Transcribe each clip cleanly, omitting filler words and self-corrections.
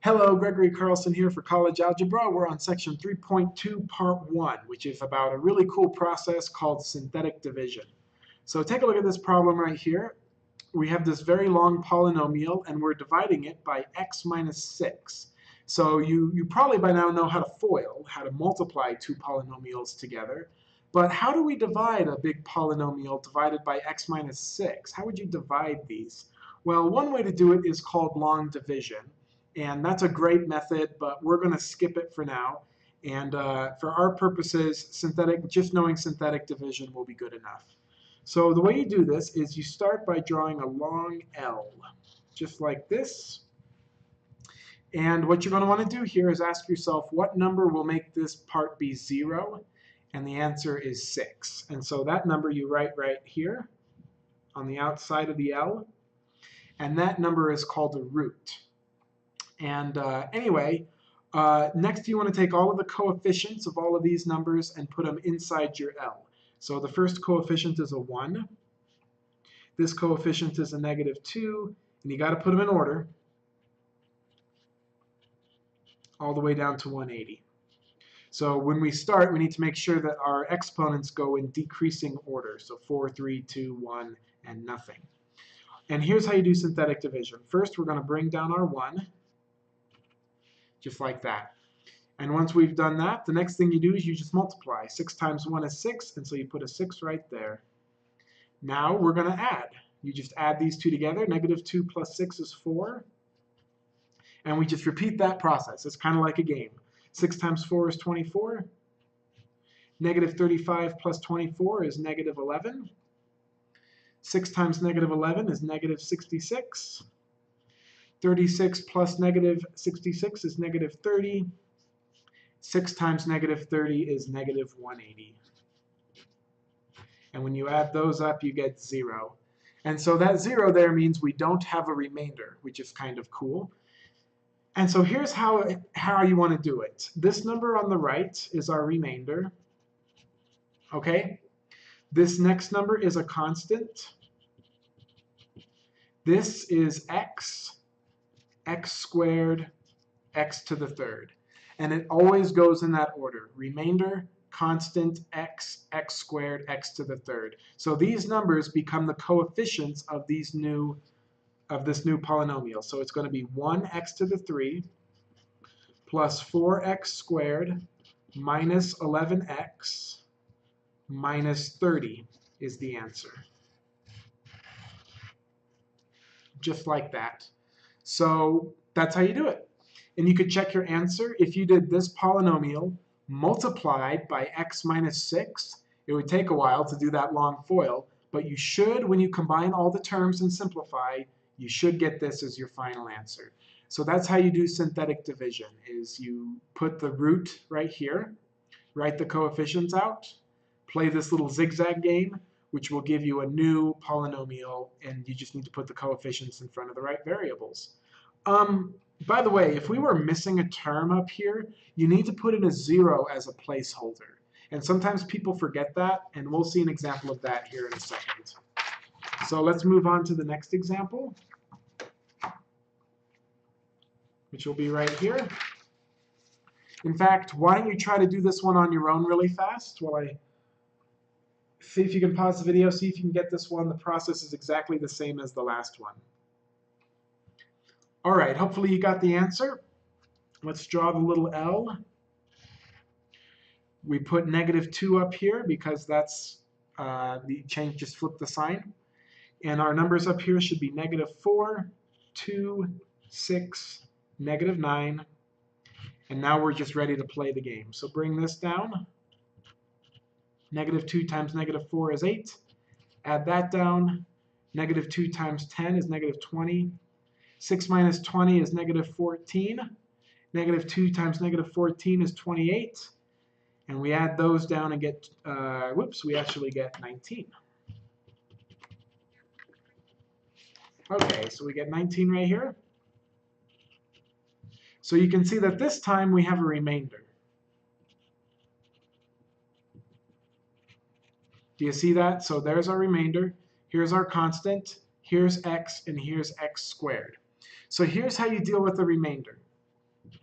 Hello, Gregory Carlson here for College Algebra. We're on section 3.2, part 1, which is about a really cool process called synthetic division. So take a look at this problem right here. We have this very long polynomial, and we're dividing it by x minus 6. So you probably by now know how to FOIL, how to multiply two polynomials together. But how do we divide a big polynomial divided by x minus 6? How would you divide these? Well, one way to do it is called long division. And that's a great method, but we're going to skip it for now. And for our purposes, just knowing synthetic division will be good enough. So the way you do this is you start by drawing a long L, just like this. And what you're going to want to do here is ask yourself, what number will make this part be 0? And the answer is 6. And so that number you write right here on the outside of the L. And that number is called a root. And anyway, next you want to take all of the coefficients of all of these numbers and put them inside your L. So the first coefficient is a 1. This coefficient is a -2, and you got to put them in order all the way down to 180. So when we start, we need to make sure that our exponents go in decreasing order. So 4, 3, 2, 1, and nothing. And here's how you do synthetic division. First, we're going to bring down our 1. Just like that. And once we've done that, the next thing you do is you just multiply. 6 times 1 is 6, and so you put a 6 right there. Now we're going to add. You just add these two together. -2 plus 6 is 4. And we just repeat that process. It's kind of like a game. 6 times 4 is 24. -35 plus 24 is -11. 6 times -11 is -66. 36 plus -66 is -30. 6 times -30 is -180. And when you add those up, you get 0. And so that 0 there means we don't have a remainder, which is kind of cool. And so here's how you want to do it. This number on the right is our remainder. Okay? This next number is a constant. This is x squared, x to the third. And it always goes in that order. Remainder, constant, x squared, x to the third. So these numbers become the coefficients of this new polynomial. So it's going to be 1x to the 3 plus 4x squared minus 11x minus 30 is the answer. Just like that. So that's how you do it. And you could check your answer. If you did this polynomial multiplied by x minus 6, it would take a while to do that long FOIL, but you should, when you combine all the terms and simplify, you should get this as your final answer. So that's how you do synthetic division, is you put the root right here, write the coefficients out, play this little zigzag game, which will give you a new polynomial, and you just need to put the coefficients in front of the right variables. By the way, if we were missing a term up here, you need to put in a 0 as a placeholder. And sometimes people forget that, and we'll see an example of that here in a second. So let's move on to the next example, which will be right here. In fact, why don't you try to do this one on your own really fast while I see if you can pause the video, see if you can get this one. The process is exactly the same as the last one. All right, hopefully you got the answer. Let's draw the little L. We put -2 up here because that's the change, just flip the sign. And our numbers up here should be -4, 2, 6, -9. And now we're just ready to play the game. So bring this down. -2 times -4 is 8. Add that down. -2 times 10 is -20. 6 minus 20 is -14. -2 times -14 is 28. And we add those down and get, we actually get 19. Okay, so we get 19 right here. So you can see that this time we have a remainder. Do you see that? So there's our remainder. Here's our constant. Here's x, and here's x squared. So here's how you deal with the remainder.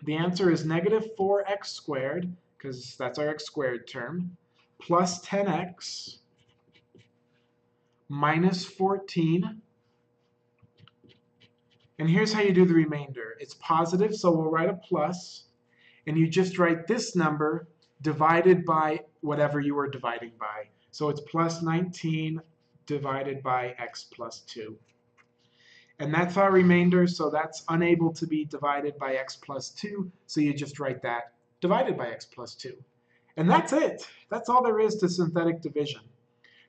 The answer is negative 4x squared, because that's our x squared term, plus 10x minus 14. And here's how you do the remainder. It's positive, so we'll write a plus, and you just write this number divided by whatever you were dividing by. So it's plus 19 divided by x plus 2. And that's our remainder, so that's unable to be divided by x plus 2, so you just write that divided by x plus 2. And that's it. That's all there is to synthetic division.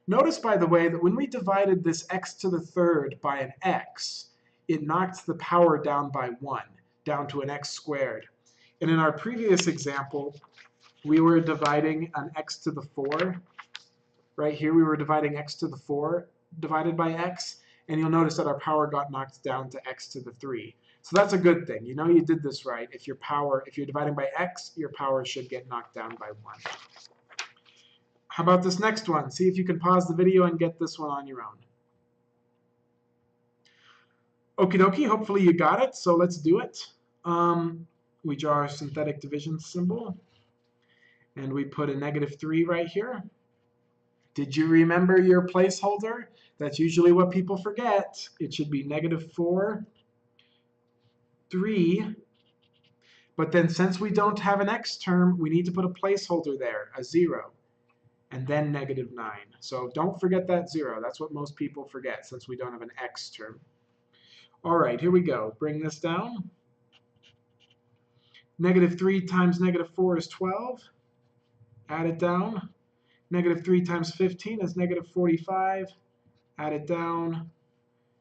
Notice, by the way, that when we divided this x to the third by an x, it knocked the power down by 1, down to an x squared. And in our previous example, we were dividing an x to the 4. Right here, we were dividing x to the 4 divided by x, and you'll notice that our power got knocked down to x to the 3. So that's a good thing. You know you did this right. If you're dividing by x, your power should get knocked down by 1. How about this next one? See if you can pause the video and get this one on your own. Okie dokie, hopefully you got it, so let's do it. We draw our synthetic division symbol, and we put a negative 3 right here. Did you remember your placeholder? That's usually what people forget. It should be negative 4, 3. But then since we don't have an x term, we need to put a placeholder there, a 0, and then negative 9. So don't forget that 0. That's what most people forget since we don't have an x term. All right, here we go. Bring this down. Negative 3 times negative 4 is 12. Add it down. Negative 3 times 15 is negative 45. Add it down.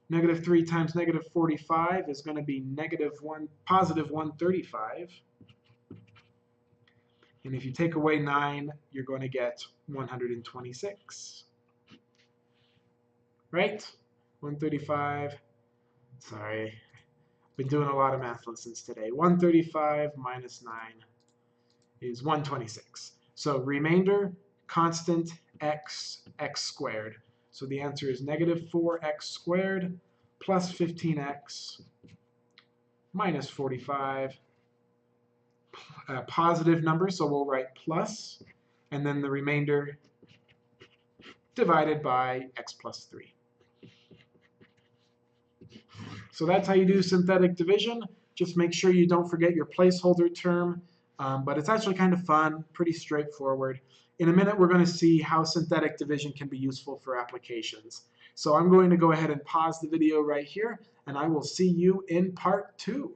Negative 3 times negative 45 is going to be positive 135. And if you take away 9, you're going to get 126. Right? 135. Sorry. I've been doing a lot of math lessons today. 135 minus 9 is 126. So remainder, constant x squared. So the answer is negative 4x squared plus 15x minus 45. A positive number, so we'll write plus, and then the remainder divided by x plus 3. So that's how you do synthetic division. Just make sure you don't forget your placeholder term, but it's actually kind of fun, pretty straightforward. In a minute, we're going to see how synthetic division can be useful for applications. So I'm going to go ahead and pause the video right here, and I will see you in part 2.